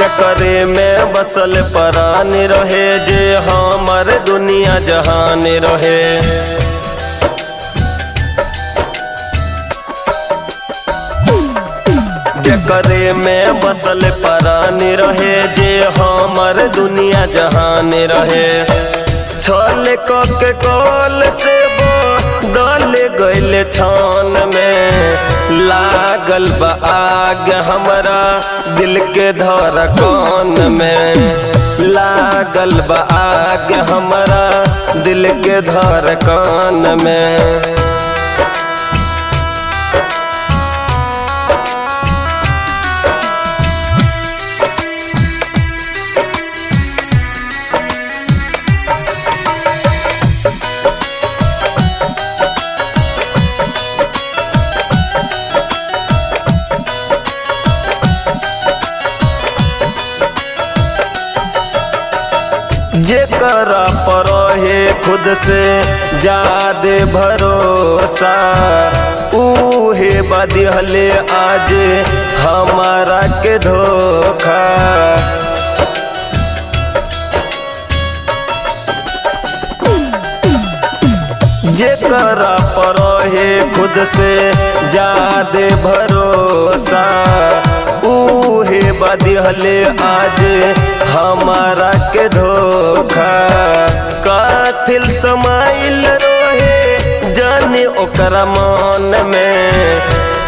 जकरे में बसल परान रहे, जे हमर दुनिया जहान रहे। जकरे में बसल परान रहे, जे हमर दुनिया जहान रहे। छल के कल से दल गइल छान में, लागल बा आग हमरा दिल के धड़कन में। लागल बा आग हमरा दिल के धड़कन में। जेकरा पर है खुद से जादे भरोसा, उहे बदिहले आज हमारा के धोखा। जेकरा पर है खुद से जादे भरोसा, उहे बदिहले आज हमारा के धोखा। कातिल समाइल रहे जाने ओकरा मन में,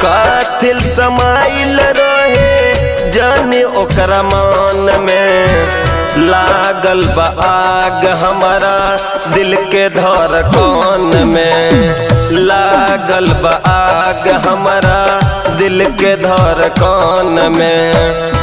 कातिल समाइल रहे जाने ओकरा मन में। लागल बा आग हमारा दिल के धड़कन में। लागल बा आग हमारा दिल के धड़कन में।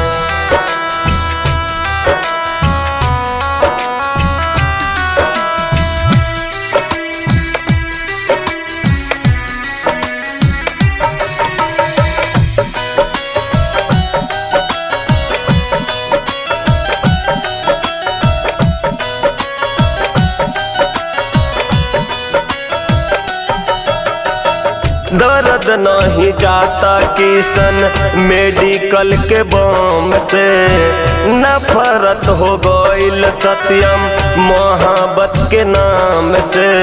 दर्द नहीं जाता किसन मेडिकल के बम से, नफरत हो गइल सत्यम मोहब्बत के नाम से।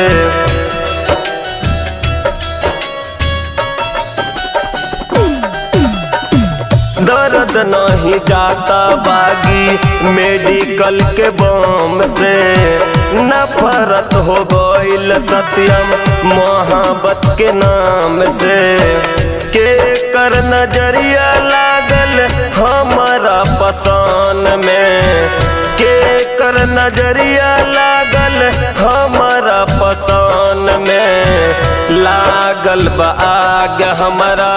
दर्द नहीं जाता बागी मेडिकल के बम से, नफरत हो गइल सत्यम मोहब्बत के नाम से। के कर नजरिया लागल हमारा पसान में, के कर नजरिया लागल हमारा पसान में। लागल बा आग हमारा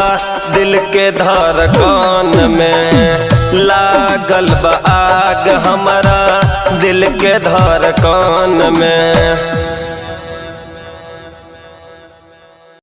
दिल के धड़कन में। लागल बा आग हमारा दिल के धड़कन में।